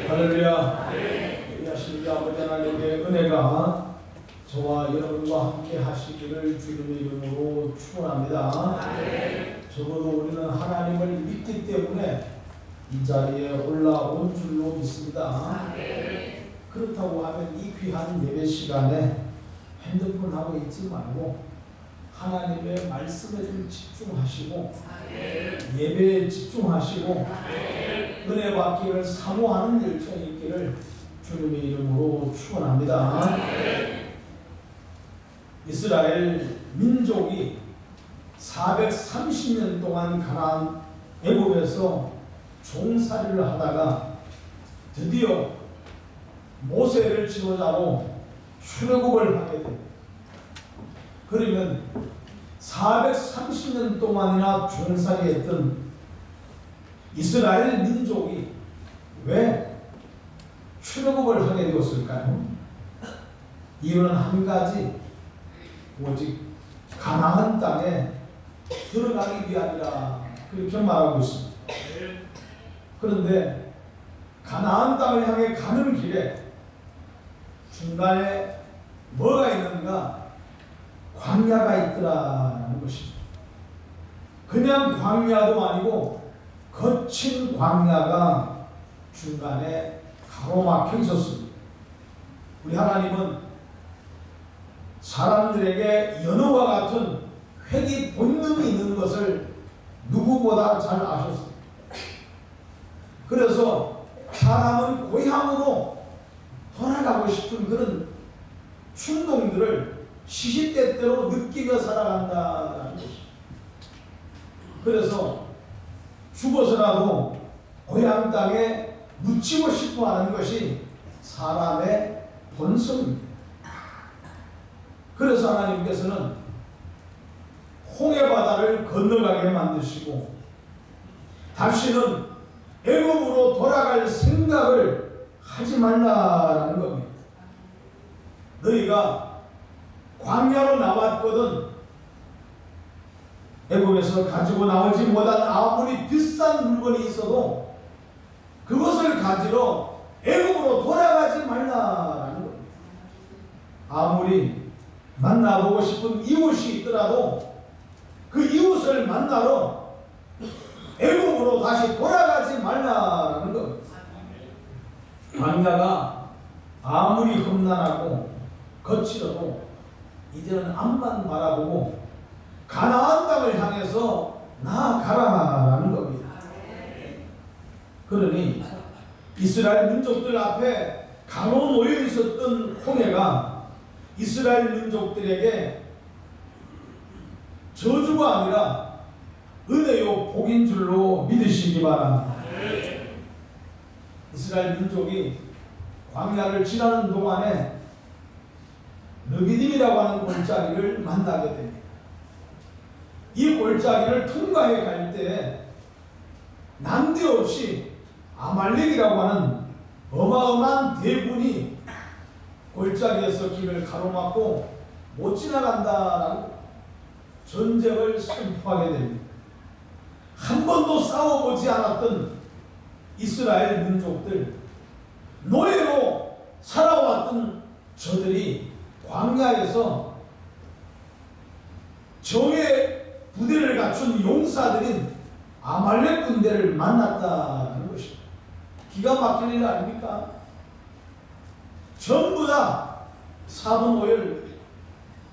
할렐루야. 예수님 아버지 하나님의 은혜가 저와 여러분과 함께 하시기를 주님의 이름으로 축원합니다. 적어도 우리는 하나님을 믿기 때문에 이 자리에 올라온 줄로 믿습니다. 그렇다고 하면 이 귀한 예배 시간에 핸드폰 하고 있지 말고 하나님의 말씀에 좀 집중하시고 예배에 집중하시고 은혜 받기를 사모하는 열정이 있기를 주님의 이름으로 축원합니다. 이스라엘 민족이 430년 동안 가나안 애굽에서 종살이를 하다가 드디어 모세를 지도자로 출애굽을 하게 됩니다. 그러면 430년 동안이나 종살이했던 이스라엘 민족이 왜 출애굽을 하게 되었을까요? 이유는 한 가지, 오직 가나안 땅에 들어가기 위함이라 그렇게 말하고 있습니다. 그런데 가나안 땅을 향해 가는 길에 중간에 뭐가 있는가? 광야가 있더라는 것입니다. 그냥 광야도 아니고 거친 광야가 중간에 가로막혀 있었습니다. 우리 하나님은 사람들에게 연어와 같은 회귀 본능이 있는 것을 누구보다 잘 아셨습니다. 그래서 사람은 고향으로 돌아가고 싶은 그런 충동들을 시시때때로 느끼며 살아간다는 것입니다. 그래서 죽어서라도 고향 땅에 묻히고 싶어하는 것이 사람의 본성입니다. 그래서 하나님께서는 홍해바다를 건너가게 만드시고 다시는 애굽으로 돌아갈 생각을 하지 말라라는 겁니다. 너희가 광야로 나왔거든 애굽에서 가지고 나오지 못한 아무리 비싼 물건이 있어도 그것을 가지러 애굽으로 돌아가지 말라라는 겁니다. 아무리 만나보고 싶은 이웃이 있더라도 그 이웃을 만나러 애굽으로 다시 돌아가지 말라라는 겁니다. 광야가 아무리 험난하고 거칠어도 이제는 앞만 바라보고 가나안 땅을 향해서 나아가라라는 겁니다. 그러니 이스라엘 민족들 앞에 가로놓여 있었던 홍해가 이스라엘 민족들에게 저주가 아니라 은혜요 복인 줄로 믿으시기 바랍니다. 이스라엘 민족이 광야를 지나는 동안에 르비딤이라고 하는 골짜기를 만나게 됩니다. 이 골짜기를 통과해 갈 때 난데없이 아말렉이라고 하는 어마어마한 대군이 골짜기에서 길을 가로막고 못 지나간다라고 전쟁을 선포하게 됩니다. 한 번도 싸워보지 않았던 이스라엘 민족들, 노예로 살아왔던 저들이 광야에서 정의 부대를 갖춘 용사들인 아말렉 군대를 만났다는 것입니다. 기가 막힐 일 아닙니까? 전부 다 사분오열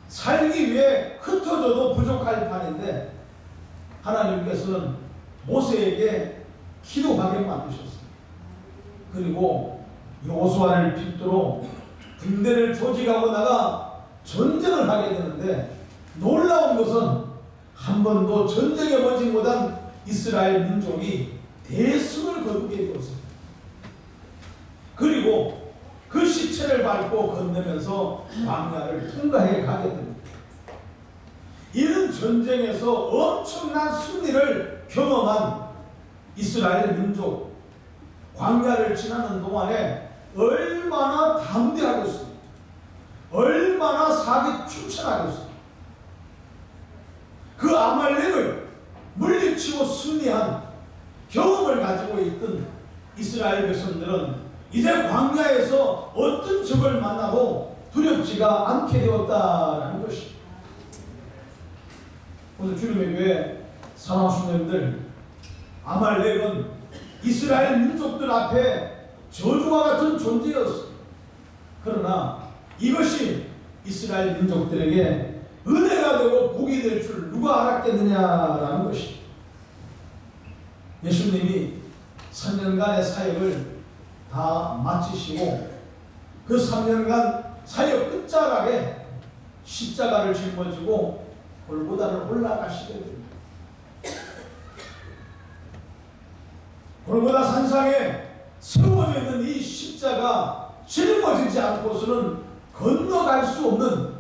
살기 위해 흩어져도 부족할 판인데 하나님께서는 모세에게 기도하게 만드셨습니다. 그리고 여호수아를 필두로 군대를 조직하고 나가 전쟁을 하게 되는데 놀라운 것은 한 번도 전쟁에 보지 못한 이스라엘 민족이 대승을 거두게 되었습니다. 그리고 그 시체를 밟고 건너면서 광야를 통과해 가게 됩니다. 이런 전쟁에서 엄청난 승리를 경험한 이스라엘 민족, 광야를 지나는 동안에 얼마나 담대하겠습니까? 얼마나 사기충천하겠습니까? 그 아말렉을 물리치고 승리한 경험을 가지고 있던 이스라엘 백성들은 이제 광야에서 어떤 적을 만나도 두렵지가 않게 되었다라는 것입니다. 오늘 주님의 교회 사랑하는 여러분들, 아말렉은 이스라엘 민족들 앞에 저주와 같은 존재였습니다. 그러나 이것이 이스라엘 민족들에게 은혜가 되고 복이 될 줄 누가 알았겠느냐라는 것입니다. 예수님이 3년간의 사역을 다 마치시고 그 3년간 사역 끝자락에 십자가를 짊어지고 골고다를 올라가시게 됩니다. 골고다 산상에 세워져 있는 이 십자가 짊어지지 않고서는 건너갈 수 없는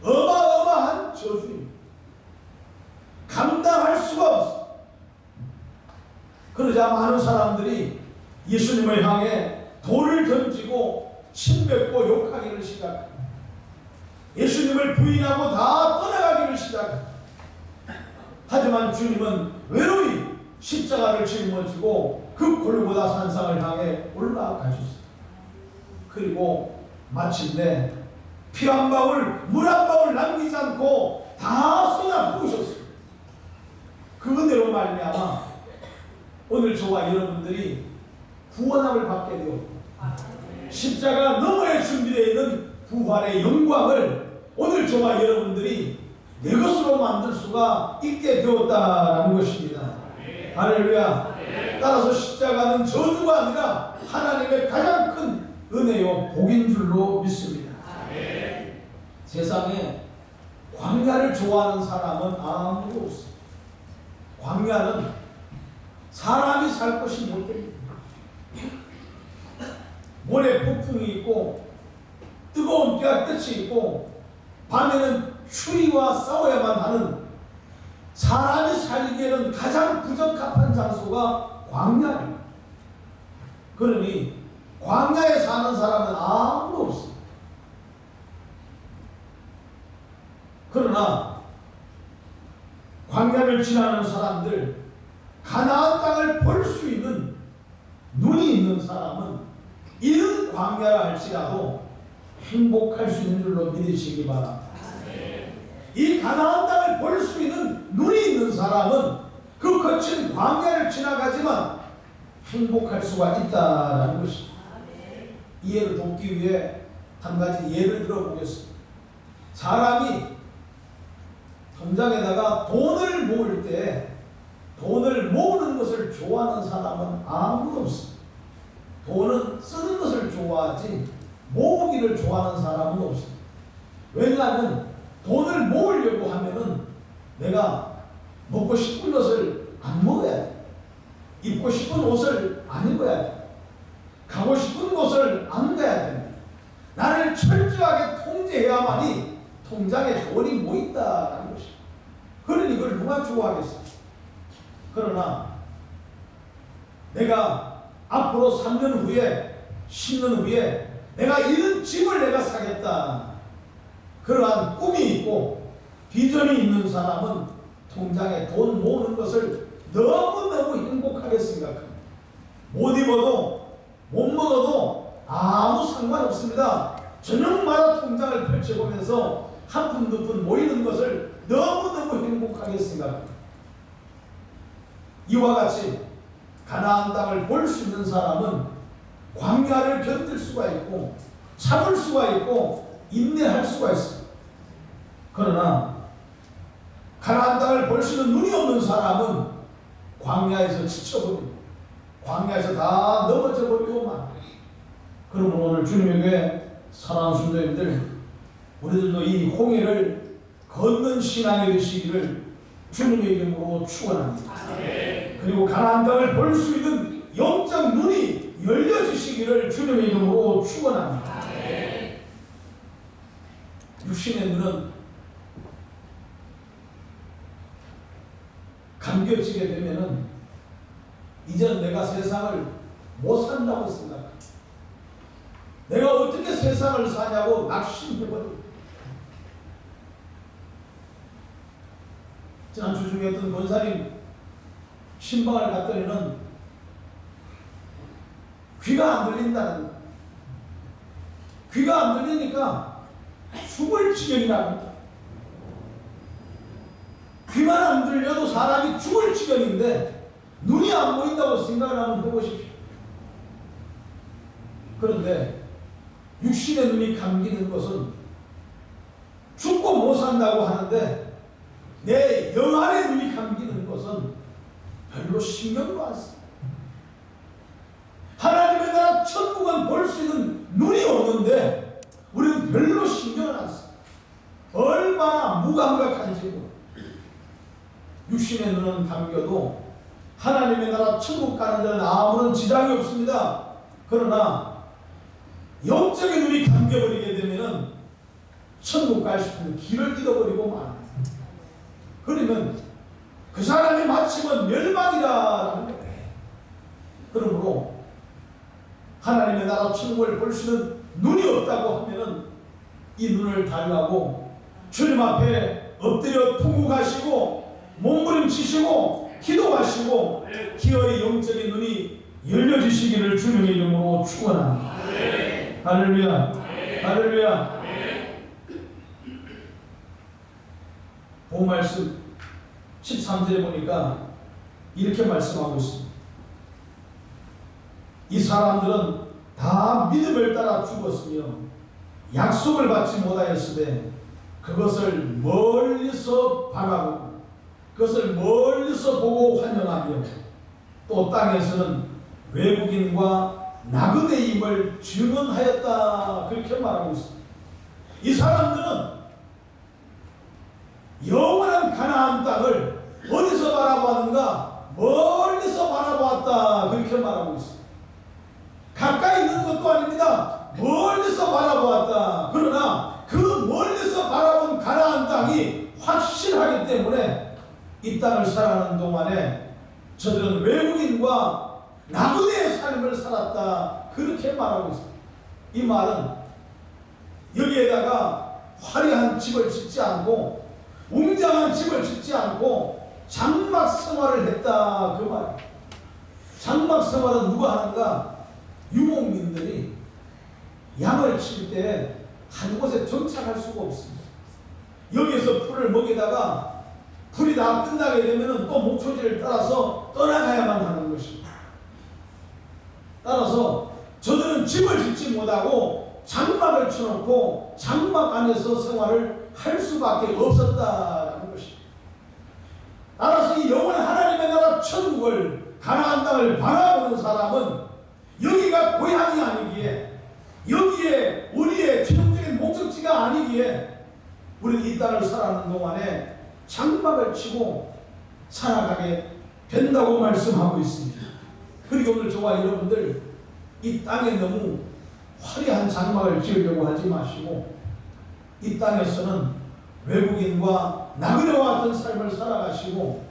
어마어마한 저주입니다. 감당할 수가 없습니다. 그러자 많은 사람들이 예수님을 향해 돌을 던지고 침뱉고 욕하기를 시작합니다. 예수님을 부인하고 다 떠나가기를 시작합니다. 하지만 주님은 외로이 십자가를 짊어지고 그 골고다 산상을 향해 올라가셨습니다. 그리고 마침내 피 한 방울, 물 한 방울 남기지 않고 다 쏟아 부으셨습니다. 그 은혜로 말미암아 오늘 저와 여러분들이 구원함을 받게 되었고 십자가 너머에 준비되어 있는 부활의 영광을 오늘 저와 여러분들이 내 것으로 만들 수가 있게 되었다라는 것입니다. 할렐루야. 따라서 십자가는 저주가 아니라 하나님의 가장 큰 은혜요 복인 줄로 믿습니다. 세상에 광야를 좋아하는 사람은 아무도 없습니다. 광야는 사람이 살 곳이 못 됩니다. 모래 폭풍이 있고 뜨거운 볕끝이 있고 밤에는 추위와 싸워야만 하는 사람이 살기에는 가장 부적합한 장소가 광야입니다. 그러니 광야에 사는 사람은 아무도 없습니다. 그러나 광야를 지나는 사람들, 가나안 땅을 볼 수 있는 눈이 있는 사람은 이런 광야라 할지라도 행복할 수 있는 줄로 믿으시기 바랍니다. 이 가나안 땅을 볼 수 있는 눈이 있는 사람은 그 거친 광야를 지나가지만 행복할 수가 있다라는 것입니다. 이해를 돕기 위해 한 가지 예를 들어보겠습니다. 사람이 통장에다가 돈을 모을 때 돈을 모으는 것을 좋아하는 사람은 아무도 없습니다. 돈은 쓰는 것을 좋아하지 모으기를 좋아하는 사람은 없습니다. 왜냐하면 돈을 모으려고 하면은 내가 먹고 싶은 것을 안 먹어야 돼. 입고 싶은 옷을 안 입어야 돼. 가고 싶은 곳을 안 가야 됩니다. 나를 철저하게 통제해야만이 통장에 돈이 모인다라는 것입니다. 그러니 이걸 누가 좋아하겠어요? 그러나 내가 앞으로 3년 후에 10년 후에 내가 이런 집을 내가 사겠다, 그러한 꿈이 있고 비전이 있는 사람은 통장에 돈 모으는 것을 너무너무 행복하게 생각합니다. 못 입어도 못 먹어도 아무 상관없습니다. 저녁마다 통장을 펼쳐보면서 한 푼 두 푼 모이는 것을 너무너무 행복하게 생각합니다. 이와 같이 가나안 땅을 볼 수 있는 사람은 광야를 견딜 수가 있고 참을 수가 있고 인내할 수가 있습니다. 그러나 가나안 땅을 볼 수 있는 눈이 없는 사람은 광야에서 지쳐버립니다. 광야에서 다 넘어져 버리고만. 그러면 오늘 주님의 교회 사랑하는 성도님들, 우리들도 이 홍해를 걷는 신앙이 되시기를 주님의 이름으로 축원합니다. 그리고 가나안 땅을 볼 수 있는 영적 눈이 열려지시기를 주님의 이름으로 축원합니다. 육신의 눈은 감겨지게 되면은 이제는 내가 세상을 못 산다고 생각합니다. 내가 어떻게 세상을 사냐고 낙심해버립니다. 지난주 중에 어떤 권사님 신방을 갔더니는 귀가 안 들린다는 거예요. 귀가 안 들리니까 죽을 지경이라는 거예요. 귀만 안 들려도 사람이 죽을 지경인데 눈이 안 보인다고 생각을 한번 해보십시오. 그런데 육신의 눈이 감기는 것은 죽고 못 산다고 하는데 내 영안의 눈이 감기는 것은 별로 신경도 안 씁니다. 하나님의 나라 천국은 볼 수 있는 눈이 없는데 우리는 별로 신경을 안 씁니다. 얼마나 무감각한지. 육신의 눈은 감겨도 하나님의 나라 천국 가는 데는 아무런 지장이 없습니다. 그러나 영적인 눈이 감겨버리게 되면은 천국 갈 수 있는 길을 잃어버리고 말. 그러면 그 사람이 마침은 멸망이라는 거예요. 그러므로 하나님의 나라 천국을 볼 수 있는 눈이 없다고 하면은 이 눈을 달라고 주님 앞에 엎드려 통곡하시고 몸부림치시고 기도하시고 기어의 영적인 눈이 열려지시기를 주님의 이름으로 축원합니다. 할렐루야. 할렐루야. 본 말씀 13절에 보니까 이렇게 말씀하고 있습니다. 이 사람들은 다 믿음을 따라 죽었으며 약속을 받지 못하였으되 그것을 멀리서 바라보고 그것을 멀리서 보고 환영하며 또 땅에서는 외국인과 나그네임을 증언하였다. 그렇게 말하고 있습니다. 이 사람들은 영원한 가나안 땅을 어디서 바라보았는가? 멀리서 바라보았다. 그렇게 말하고 있습니다. 가까이 있는 것도 아닙니다. 멀리서 바라보았다. 그러나 그 멀리서 바라본 가나안 땅이 확실하기 때문에 이 땅을 살아가는 동안에 저들은 외국인과 나그네의 삶을 살았다. 그렇게 말하고 있습니다. 이 말은 여기에다가 화려한 집을 짓지 않고 웅장한 집을 짓지 않고 장막 생활을 했다. 그 말. 장막 생활은 누가 하는가? 유목민들이 양을 칠 때 한 곳에 정착할 수가 없습니다. 여기에서 풀을 먹이다가 풀이 다 끝나게 되면 또 목초지를 따라서 떠나가야만 하는 것입니다. 따라서 저들은 집을 짓지 못하고 장막을 쳐놓고 장막 안에서 생활을 할 수밖에 없었다는 것입니다. 따라서 이 영원한 하나님의 나라 천국을 가나안 땅을 바라보는 사람은 여기가 고향이 아니기에 여기에 우리의 최종적인 목적지가 아니기에 우리는 이 땅을 살아가는 동안에 장막을 치고 살아가게 된다고 말씀하고 있습니다. 그리고 오늘 저와 여러분들 이 땅에 너무 화려한 장막을 지으려고 하지 마시고 이 땅에서는 외국인과 나그네와 같은 삶을 살아가시고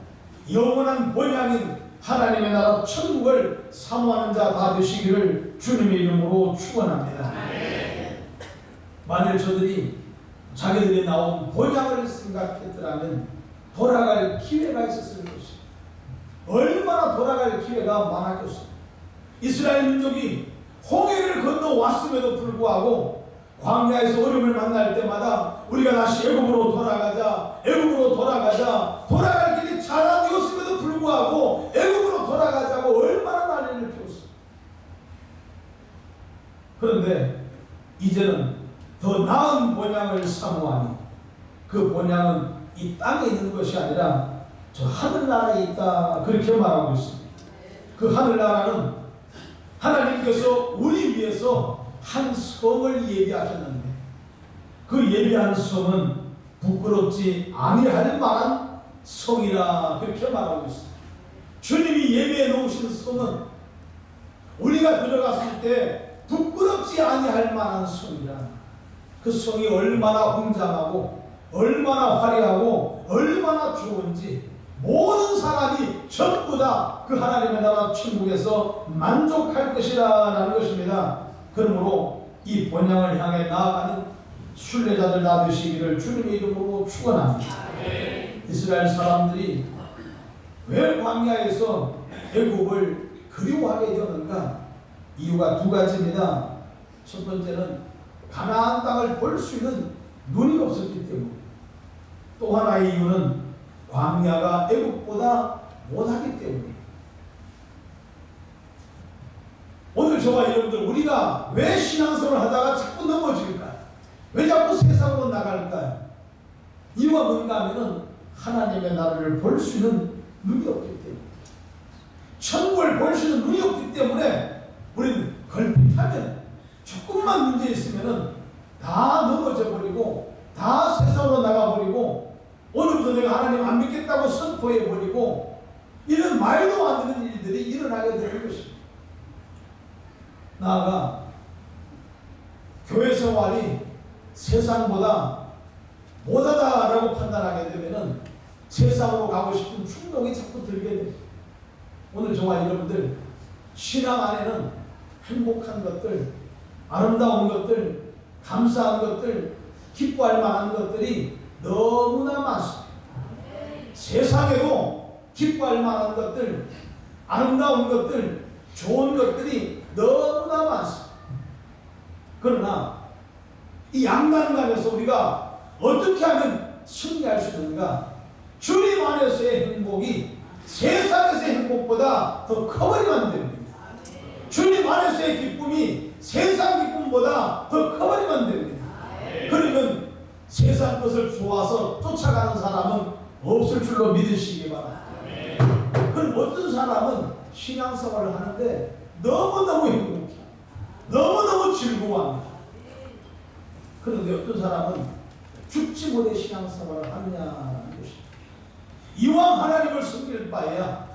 영원한 본향인 하나님의 나라 천국을 사모하는 자 다 되시기를 주님의 이름으로 축원합니다. 만일 저들이 자기들이 나온 본향을 생각했더라면 돌아갈 기회가 있었을 것입니다. 얼마나 돌아갈 기회가 많았겠습니까? 이스라엘 민족이 홍해를 건너왔음에도 불구하고 광야에서 어려움을 만날 때마다 우리가 다시 애굽으로 돌아가자, 애굽으로 돌아가자, 돌아갈 길이 자랑이었음에도 불구하고 애굽으로 돌아가자고 얼마나 난리를 피웠습니다. 그런데 이제는 더 나은 본향을 사모하니 그 본향은 이 땅에 있는 것이 아니라 저 하늘나라에 있다. 그렇게 말하고 있습니다. 그 하늘나라는 하나님께서 우리 위해서 한 성을 예비하셨는데 그 예비한 성은 부끄럽지 아니할 만한 성이라 그렇게 말하고 있습니다. 주님이 예비해 놓으신 성은 우리가 들어갔을 때 부끄럽지 아니할 만한 성이라. 그 성이 얼마나 웅장하고 얼마나 화려하고 얼마나 좋은지 모든 사람이 전부 다 그 하나님의 나라 천국에서 만족할 것이라는 것입니다. 그러므로 이 본향을 향해 나아가는 순례자들 다 되시기를 주님의 이름으로 축원합니다. 이스라엘 사람들이 왜 광야에서 애굽을 그리워하게 되었는가? 이유가 두 가지입니다. 첫 번째는 가나안 땅을 볼 수 있는 눈이 없었기 때문에, 또 하나의 이유는 광야가 애국보다 못하기 때문에. 오늘 저와 여러분들, 우리가 왜 신앙생활을 하다가 자꾸 넘어질까요? 왜 자꾸 세상으로 나갈까요? 이유가 뭔가 하면은 하나님의 나라를 볼 수 있는 눈이 없기 때문에, 천국을 볼 수 있는 눈이 없기 때문에 우리는 걸핏하면 조금만 문제 있으면은 다 넘어져 버리고, 다 세상으로 나가버리고, 오늘부터 내가 하나님 안 믿겠다고 선포해버리고, 이런 말도 안 되는 일들이 일어나게 되는 것입니다. 나아가 교회 생활이 세상보다 못하다라고 판단하게 되면은 세상으로 가고 싶은 충동이 자꾸 들게 됩니다. 오늘 저와 여러분들, 신앙 안에는 행복한 것들, 아름다운 것들, 감사한 것들, 기뻐할 만한 것들이 너무나 많습니다. 세상에도 기뻐할 만한 것들, 아름다운 것들, 좋은 것들이 너무나 많습니다. 그러나 이 양난간에서 우리가 어떻게 하면 승리할 수 있는가? 주님 안에서의 행복이 세상에서의 행복보다 더 커버리면 됩니다. 주님 안에서의 기쁨이 세상 기쁨보다 더 커버리면 됩니다. 그러면 세상 것을 좋아서 쫓아가는 사람은 없을 줄로 믿으시기 바랍니다. 그럼 어떤 사람은 신앙생활을 하는데 너무너무 행복해, 너무너무 즐거워합니다. 그런데 어떤 사람은 죽지 못해 신앙생활을 하느냐는 것입니다. 이왕 하나님을 섬길 바에야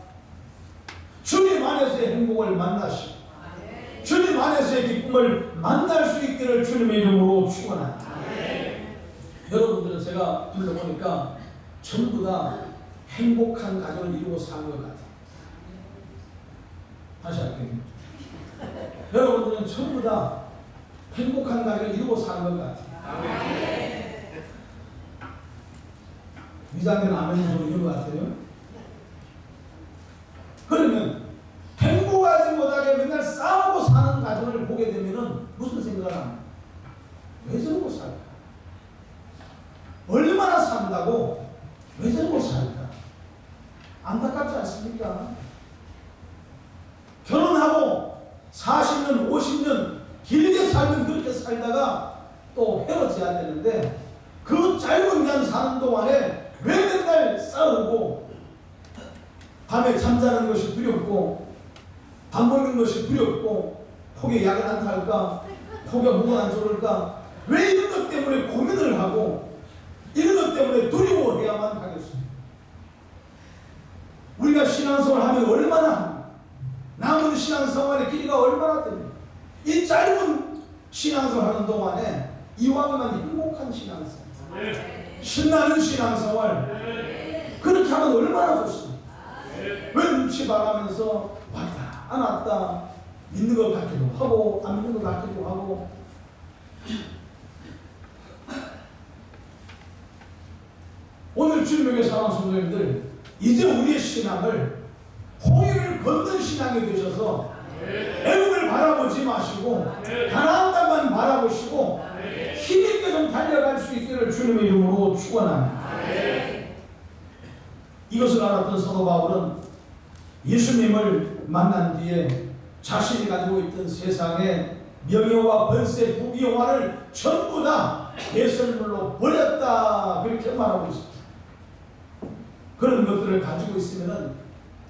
주님 안에서의 행복을 만나시고 주님 안에서의 기쁨을 만날 수 있기를 주님의 이름으로 축원합니다. 여러분들은 제가 둘러보니까 전부 다 행복한 가정을 이루고 사는 것 같아요. 다시 할게요. 여러분들은 전부 다 행복한 가정을 이루고 사는 것 같아요. 미장된 아멘이 좀 있는 것 같아요. 그러면 행복하지 못하게 맨날 싸우고 사는 가정을 보게 되면은 무슨 생각을 합니까? 왜 저러고 살까? 얼마나 산다고 왜 저러고 살까? 안타깝지 않습니까? 결혼하고 40년, 50년 길게 살면 그렇게 살다가 또 헤어져야 되는데, 그 짧은 날 사는 동안에 왜 맨날 싸우고, 밤에 잠자는 것이 두렵고, 밥 먹는 것이 두렵고, 폭에 약을 안 탈까, 폭에 목은 안 졸을까, 왜 이런 것 때문에 고민을 하고 이런 것 때문에 두려워해야만 하겠습니까? 우리가 신앙생활 하면 얼마나 합니까? 남은 신앙생활의 길이가 얼마나 됩니까? 이 짧은 신앙생활 하는 동안에 이왕이면 행복한 신앙생활, 신나는 신앙생활, 그렇게 하면 얼마나 좋습니까? 왜 눈치 봐가면서 왔다 안 왔다, 믿는 것 같기도 하고 안 믿는 것 같기도 하고. 오늘 주님에게 사랑하는 성도님들, 이제 우리의 신앙을 홍해를 걷는 신앙이 되셔서 애국을 바라보지 마시고 가나안 땅만 바라보시고 힘있게 좀 달려갈 수 있기를 주님의 이름으로 축원합니다. 이것을 알았던 사도 바울은 예수님을 만난 뒤에 자신이 가지고 있던 세상의 명예와 번세, 부귀영화를 전부 다 배설물로 버렸다, 그렇게 말하고 있습니다. 그런 것들을 가지고 있으면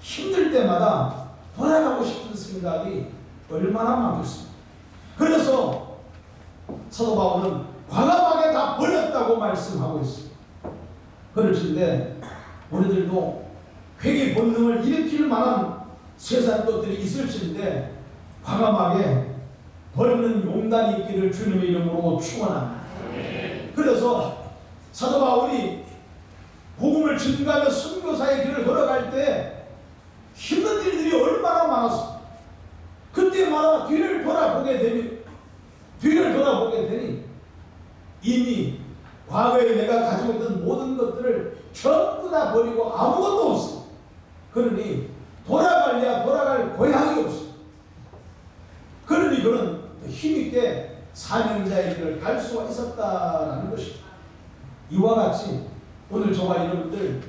힘들 때마다 돌아가고 싶은 생각이 얼마나 많겠습니까? 그래서 사도 바울은 과감하게 다 버렸다고 말씀하고 있습니다. 그럴진데 우리들도 회개 본능을 일으킬 만한 세상 것들이 있을진데 과감하게 버리는 용단이 있기를 주님의 이름으로 축원합니다. 그래서 사도 바울이 복음을 증거하며 선교사의 길을 걸어갈 때 힘든 일들이 얼마나 많았어. 그때마다 뒤를 돌아보게 되니 이미 과거에 내가 가지고 있던 모든 것들을 전부 다 버리고 아무것도 없어. 그러니 돌아갈 고향이 없어. 힘있게 사명자의 길을 갈 수가 있었다라는 것입니다. 이와 같이 오늘 저와 여러분들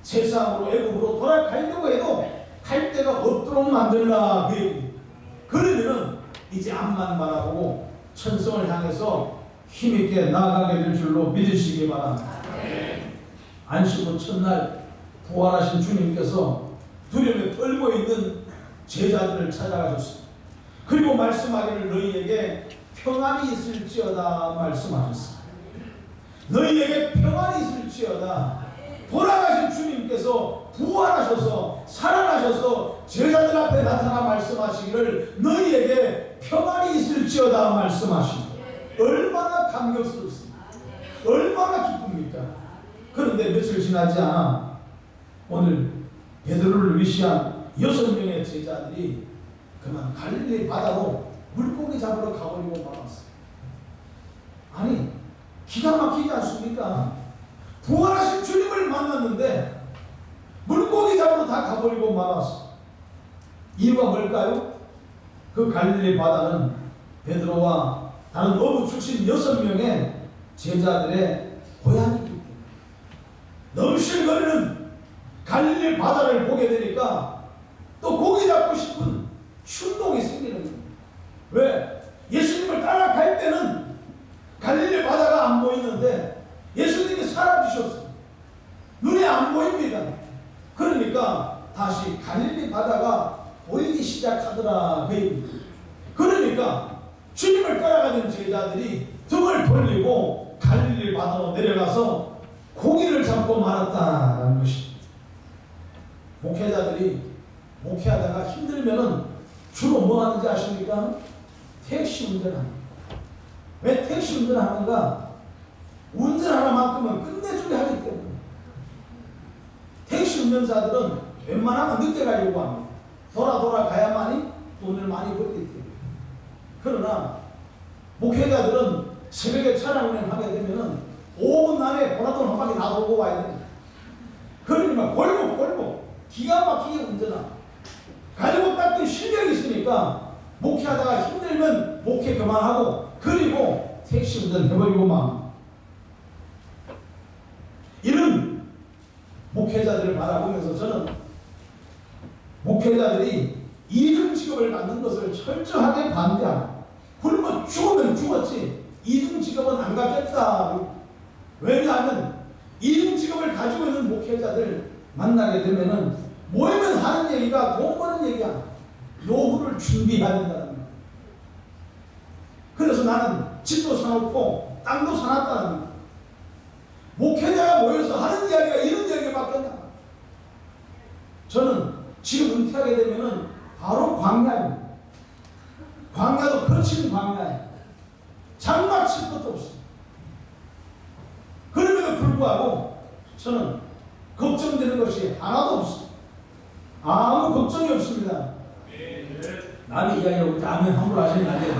세상으로 애굽으로 돌아가려고 해도 갈 데가 없도록 만들라 그 얘기입니다. 그러면은 이제 앞만 바라보고 천성을 향해서 힘있게 나아가게 될 줄로 믿으시기 바랍니다. 안식 후 첫날 부활하신 주님께서 두려움에 떨고 있는 제자들을 찾아가셨습니다. 그리고 말씀하기를 너희에게 평안이 있을지어다 말씀하셨습니다. 너희에게 평안이 있을지어다. 돌아가신 주님께서 부활하셔서 살아나셔서 제자들 앞에 나타나 말씀하시기를 너희에게 평안이 있을지어다 말씀하십니다. 얼마나 감격스럽습니까? 얼마나 기쁩니까? 그런데 며칠 지나지 않아 오늘 베드로를 위시한 6명의 제자들이 그만 갈릴리 바다로 물고기 잡으러 가버리고 말았어요. 아니 기가 막히지 않습니까? 부활하신 주님을 만났는데 물고기 잡으러 다 가버리고 말았어. 이유가 뭘까요? 그 갈릴리 바다는 베드로와 다른 어부 출신 6명의 제자들의 고향이기 때문에 넘실거리는 갈릴리 바다를 보게 되니까 또 고기 잡고 싶은 충동이 생기는 거예요. 왜? 예수님을 따라갈 때는 갈릴리 바다가 안 보이는데 예수님이 사라지셨어요. 눈에 안 보입니다. 그러니까 다시 갈릴리 바다가 보이기 시작하더라 그 얘기입니다. 그러니까 주님을 따라가는 제자들이 등을 돌리고 갈릴리 바다로 내려가서 고기를 잡고 말았다라는 것입니다. 목회자들이 목회하다가 힘들면은 주로 뭐 하는지 아십니까? 택시 운전합니다. 왜 택시 운전하는가? 운전하나만큼은 끝내주게 하기 때문에. 택시 운전사들은 웬만하면 늦게 가려고 합니다. 돌아 가야만이 돈을 많이 벌기 때문에. 그러나 목회자들은 새벽에 차량 운행하게 되면은 5분 안에 보라돈 한 바퀴 다 돌고 와야 됩니다. 그러니까 골목 기가 막히게 운전하고 가지고 닦은 실력이 있으니까 목회하다가 힘들면 목회 그만하고 그리고 택시 운전 해버리고만. 이런 목회자들을 바라보면서 저는 목회자들이 이중 직업을 갖는 것을 철저하게 반대하고 굶어 죽으면 죽었지 이중 직업은 안 갖겠다. 왜냐하면 이중 직업을 가지고 있는 목회자들 만나게 되면은 모이면 하는 얘기가 돈 버는 얘기야. 노후를 준비해야 된다는 거야. 그래서 나는 집도 사놓고 땅도 사놨다는 거야. 목회자가 모여서 하는 이야기가 이런 이야기밖에 안 나. 저는 지금 은퇴하게 되면은 바로 광야입니다. 광야도 거친 광야예요. 장막 칠 것도 없어요. 그럼에도 불구하고 저는 걱정되는 것이 하나도 없어요. 아무 걱정이 없습니다. 남의 이야기하고 남의 함부로 하시는 안 돼요.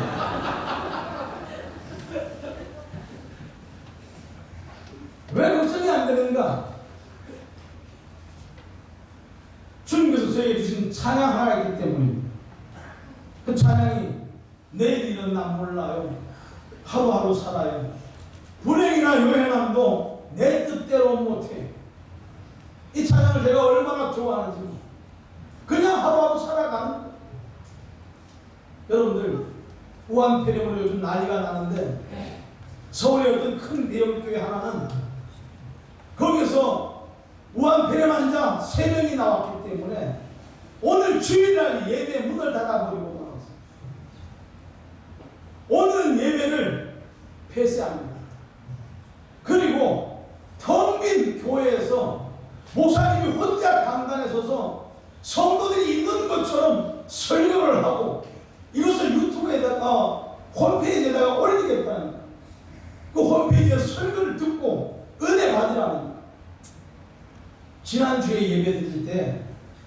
왜 걱정이 안 되는가? 주님께서 저에게 주신 찬양 하나 있기 때문입니다. 그 찬양이 내일 일어나 몰라요. 하루하루 살아요. 불행이나 요행함도 내 뜻대로 못해. 이 찬양을 제가 얼마나 좋아하는지 그냥 하루하루 살아가는 거예요. 여러분들 우한폐렴으로 요즘 난리가 나는데 서울의 어떤 큰 대형교회 하나는 거기서 우한폐렴 환자 3명이 나왔기 때문에 오늘 주일날 예배 문을 닫아버리고 나왔어요. 오늘은 예배를 폐쇄합니다. 그리고 텅 빈 교회에서 목사님이 혼자 강단에 서서 성도들이 있는 것처럼 설교를 하고 이것을 유튜브에다가 홈페이지에다가 올리겠다는 거예요. 그 홈페이지에 설교를 듣고 은혜 받으라는 거예요. 지난주에 예배 드릴 때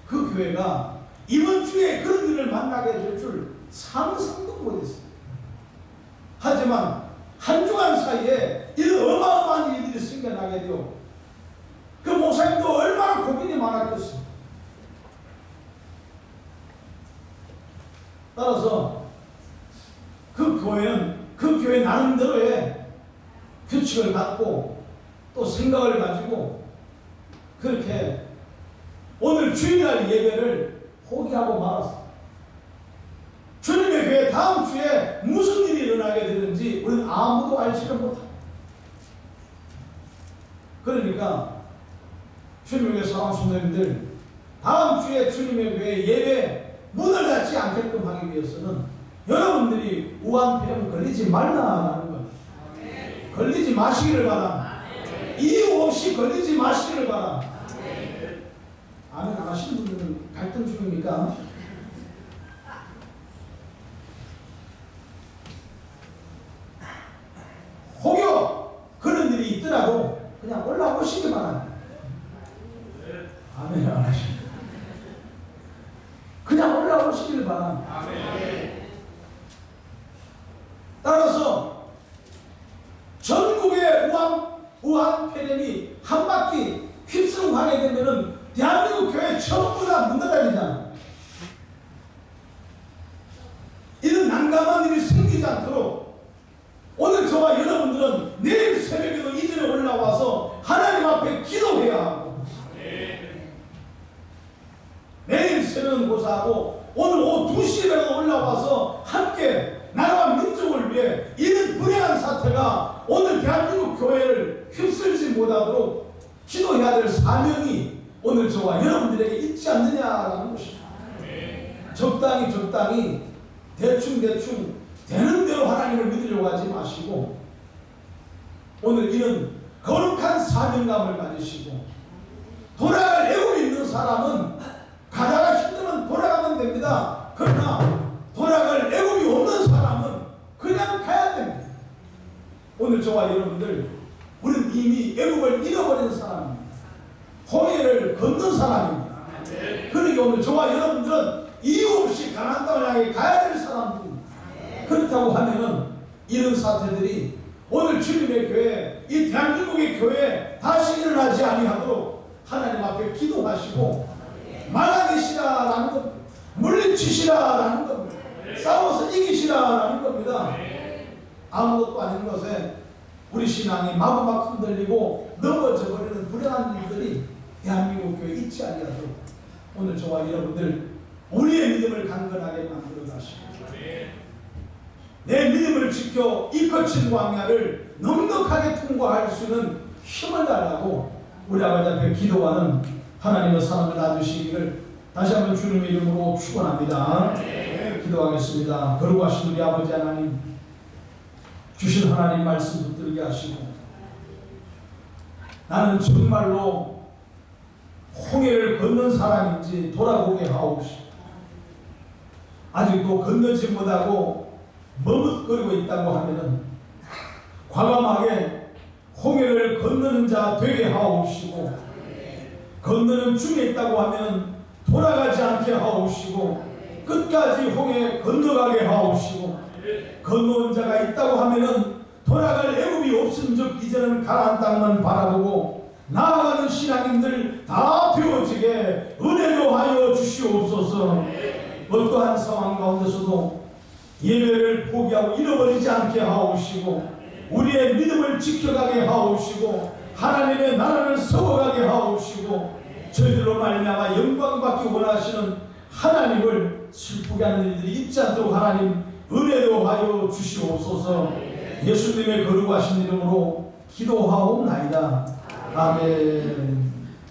그 교회가 이번 주에 그런 일을 만나게 될 줄 상상도 못했어요. 하지만 한 주간 사이에 이런 어마어마한 일들이 생겨나게 되어 그 목사님도 얼마나 고민이 많았겠어요. 따라서 그 교회는 그 교회 나름대로의 규칙을 갖고 또 생각을 가지고 그렇게 오늘 주일날 예배를 포기하고 말았어. 주님의 교회 다음 주에 무슨 일이 일어나게 되는지 우리는 아무도 알지를 못합니다. 그러니까 주님의 교회 사랑 성도님들, 다음 주에 주님의 교회 예배 문을 닫지 않게끔 하기 위해서는 여러분들이 우한폐렴 걸리지 말라라는 것, 걸리지 마시기를 바랍니다. 이유 없이 걸리지 마시기를 바랍니다. 아멘 안 하시는 분들은 갈등 중입니까? 혹여 그런 일이 있더라도 그냥 올라오시기 바랍니다. 아멘 안 하십니다. 그냥 올라오시길 바랍니다. 따라서 전국의 우한폐렴이 한 바퀴 휩쓸고 가게 되면은 대한민국 교회 전부 다 문 닫아지잖아. 이런 난감한 일이 생기지 않도록 오늘 저와 여러분들은 내일 새벽에도 이전에 올라와서 하나님 앞에 기도해야 하고, 내일 새벽은 고사하고 오늘 오후 2시에 올라와서 함께 나라와 민족을 위해 이런 불행한 사태가 오늘 대한민국 교회를 휩쓸지 못하도록 기도해야 될 사명이 오늘 저와 여러분들에게 있지 않느냐라는 것입니다. 적당히 대충 되는 대로 하나님을 믿으려고 하지 마시고 오늘 이런 거룩한 사명감을 가지시고 돌아갈 애국이 있는 사람은 가다가 힘들면 돌아가면 됩니다. 그러나 돌아갈 애국이 없는 사람은 그냥 가야 됩니다. 오늘 저와 여러분들 우리는 이미 애국을 잃어버린 사람입니다. 홍해를 건넌 사람입니다. 그러니까 오늘 저와 여러분들은 이유 없이 가나안 땅을 향해 가야 될 사람들입니다. 그렇다고 하면은 이런 사태들이 오늘 주님의 교회, 이 대한민국의 교회에 다시 일어나지 아니하도록 하나님 앞에 기도하시고 막아내시라라는 겁니다. 물리치시라라는 겁니다. 싸워서 이기시라라는 겁니다. 아무것도 아닌 것에 우리 신앙이 마구막 흔들리고 넘어져 버리는 불행한 일들이 대한민국 교회에 있지 아니하도록 오늘 저와 여러분들 우리의 믿음을 강건하게 만들어 가시고 내 믿음을 지켜 이 거친 광야를 넉넉하게 통과할 수 있는 힘을 달라고 우리 아버지 앞에 기도하는 하나님의 사랑을 놔주시기를 다시 한번 주님의 이름으로 축원합니다. 기도하겠습니다. 거룩하신 우리 아버지 하나님, 주신 하나님 말씀 붙들게 하시고 나는 정말로 홍해를 건넌 사람인지 돌아보게 하옵시고 아직도 건너지 못하고 머뭇거리고 있다고 하면은 과감하게 홍해를 건너는 자 되게 하옵시고 건너는 중에 있다고 하면 돌아가지 않게 하옵시고 끝까지 홍해 건너가게 하옵시고 건너온 자가 있다고 하면은 돌아갈 애굽이 없은즉 이제는 가나안 땅만 바라보고 나아가는 신앙인들 다 되어지게 은혜로 하여 주시옵소서. 어떠한 상황 가운데서도 예배를 포기하고 잃어버리지 않게 하옵시고 우리의 믿음을 지켜가게 하옵시고 하나님의 나라를 세워가게 하옵시고 저희들로 말미암아 영광 받기 원하시는 하나님을 슬프게 하는 일들이 있지 않도록 하나님 은혜로 하여 주시옵소서. 예수님의 거룩하신 이름으로 기도하옵나이다. 아멘.